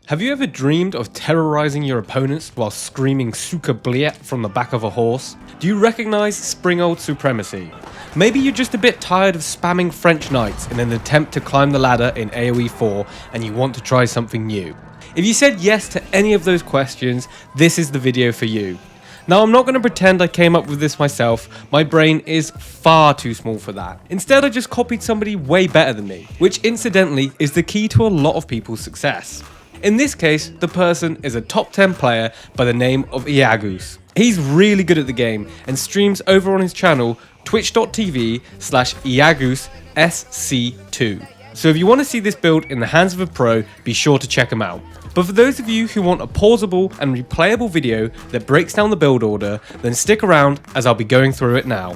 Have you ever dreamed of terrorizing your opponents while screaming Suka Bliet from the back of a horse? Do you recognize spring-old supremacy? Maybe you're just a bit tired of spamming French knights in an attempt to climb the ladder in AOE 4 and you want to try something new. If you said yes to any of those questions, this is the video for you. Now, I'm not going to pretend I came up with this myself, my brain is far too small for that. Instead, I just copied somebody way better than me, which incidentally is the key to a lot of people's success. In this case, the person is a top 10 player by the name of Iagus. He's really good at the game and streams over on his channel twitch.tv/IagusSC2. So if you want to see this build in the hands of a pro, be sure to check him out. But for those of you who want a pausable and replayable video that breaks down the build order, then stick around as I'll be going through it now.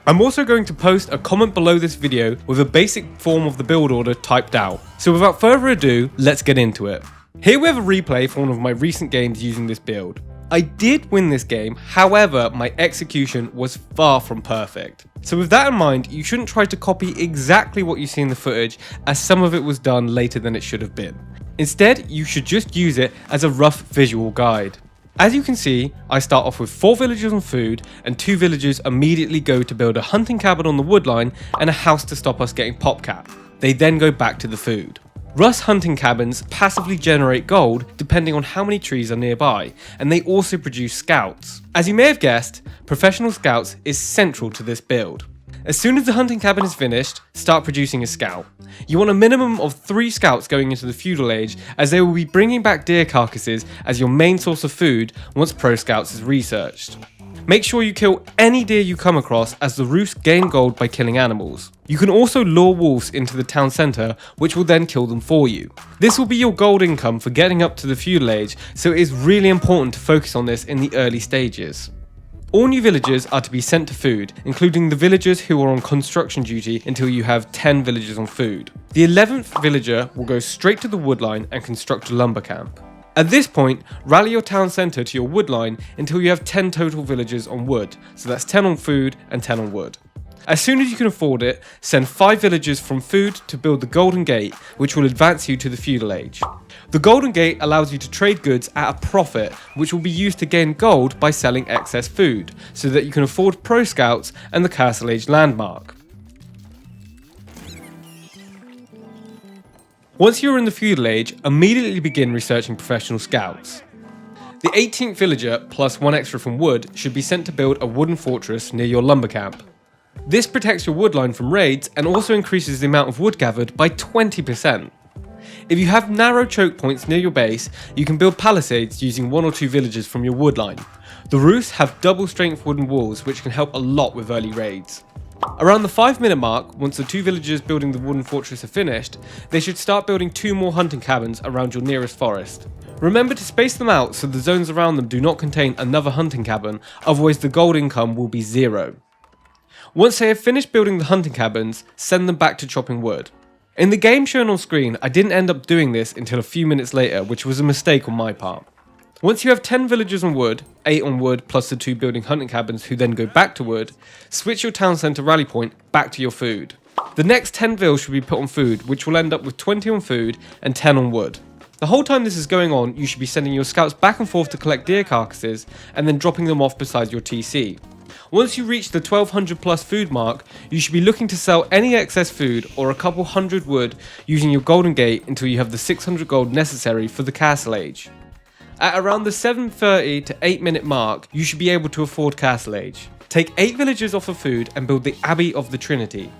I'm also going to post a comment below this video with a basic form of the build order typed out. So without further ado, let's get into it. Here we have a replay for one of my recent games using this build. I did win this game, however my execution was far from perfect. So with that in mind, you shouldn't try to copy exactly what you see in the footage, as some of it was done later than it should have been. Instead, you should just use it as a rough visual guide. As you can see, I start off with 4 villagers on food, and 2 villagers immediately go to build a hunting cabin on the woodline and a house to stop us getting popcat. They then go back to the food. Rus hunting cabins passively generate gold depending on how many trees are nearby, and they also produce scouts. As you may have guessed, professional scouts is central to this build. As soon as the hunting cabin is finished, start producing a scout. You want a minimum of 3 scouts going into the feudal age, as they will be bringing back deer carcasses as your main source of food once pro scouts is researched. Make sure you kill any deer you come across, as the Rus gain gold by killing animals. You can also lure wolves into the town centre, which will then kill them for you. This will be your gold income for getting up to the feudal age, so it is really important to focus on this in the early stages. All new villagers are to be sent to food, including the villagers who are on construction duty until you have 10 villagers on food. The 11th villager will go straight to the woodline and construct a lumber camp. At this point, rally your town centre to your woodline until you have 10 total villagers on wood, so that's 10 on food and 10 on wood. As soon as you can afford it, send 5 villagers from food to build the Golden Gate, which will advance you to the feudal age. The Golden Gate allows you to trade goods at a profit, which will be used to gain gold by selling excess food, so that you can afford pro scouts and the Castle Age landmark. Once you're in the feudal age, immediately begin researching professional scouts. The 18th villager, plus 1 extra from wood, should be sent to build a wooden fortress near your lumber camp. This protects your woodline from raids and also increases the amount of wood gathered by 20%. If you have narrow choke points near your base, you can build palisades using 1 or 2 villagers from your woodline. The Rus have double strength wooden walls, which can help a lot with early raids. Around the 5-minute mark, once the 2 villagers building the wooden fortress are finished, they should start building 2 more hunting cabins around your nearest forest. Remember to space them out so the zones around them do not contain another hunting cabin, otherwise the gold income will be 0. Once they have finished building the hunting cabins, send them back to chopping wood. In the game shown on screen, I didn't end up doing this until a few minutes later, which was a mistake on my part. Once you have 10 villagers on wood, 8 on wood plus the 2 building hunting cabins who then go back to wood, switch your town centre rally point back to your food. The next 10 vills should be put on food, which will end up with 20 on food and 10 on wood. The whole time this is going on, you should be sending your scouts back and forth to collect deer carcasses and then dropping them off beside your TC. Once you reach the 1200 plus food mark, you should be looking to sell any excess food or a couple hundred wood using your Golden Gate until you have the 600 gold necessary for the Castle Age. At around the 7:30 to 8-minute mark, you should be able to afford Castle Age. Take 8 villagers off of food and build the Abbey of the Trinity.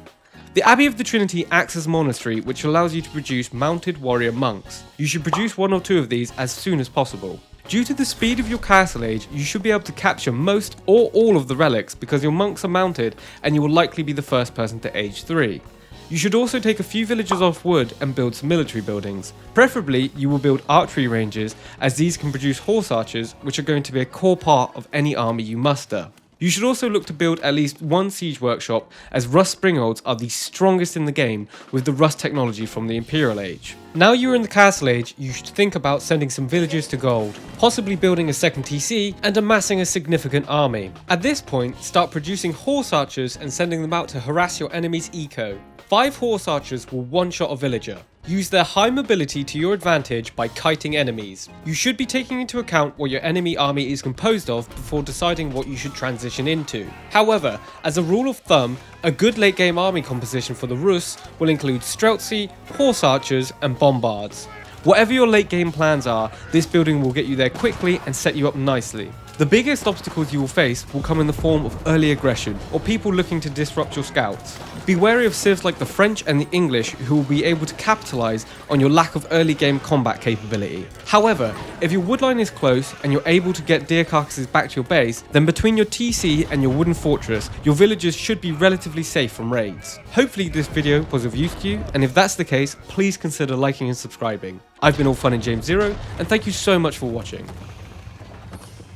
The Abbey of the Trinity acts as a monastery, which allows you to produce mounted warrior monks. You should produce 1 or 2 of these as soon as possible. Due to the speed of your Castle Age, you should be able to capture most or all of the relics because your monks are mounted and you will likely be the first person to age 3. You should also take a few villagers off wood and build some military buildings. Preferably, you will build archery ranges, as these can produce horse archers, which are going to be a core part of any army you muster. You should also look to build at least 1 siege workshop, as Rus Springolds are the strongest in the game with the Rus technology from the Imperial Age. Now you're in the Castle Age, you should think about sending some villagers to gold, possibly building a second TC and amassing a significant army. At this point, start producing horse archers and sending them out to harass your enemy's eco. 5 horse archers will one-shot a villager. Use their high mobility to your advantage by kiting enemies. You should be taking into account what your enemy army is composed of before deciding what you should transition into. However, as a rule of thumb, a good late game army composition for the Rus will include Streltsy, Horse Archers and Bombards. Whatever your late game plans are, this building will get you there quickly and set you up nicely. The biggest obstacles you will face will come in the form of early aggression, or people looking to disrupt your scouts. Be wary of civs like the French and the English who will be able to capitalise on your lack of early game combat capability. However, if your woodline is close and you're able to get deer carcasses back to your base, then between your TC and your wooden fortress, your villagers should be relatively safe from raids. Hopefully this video was of use to you, and if that's the case, please consider liking and subscribing. I've been All Fun in James Zero, and thank you so much for watching.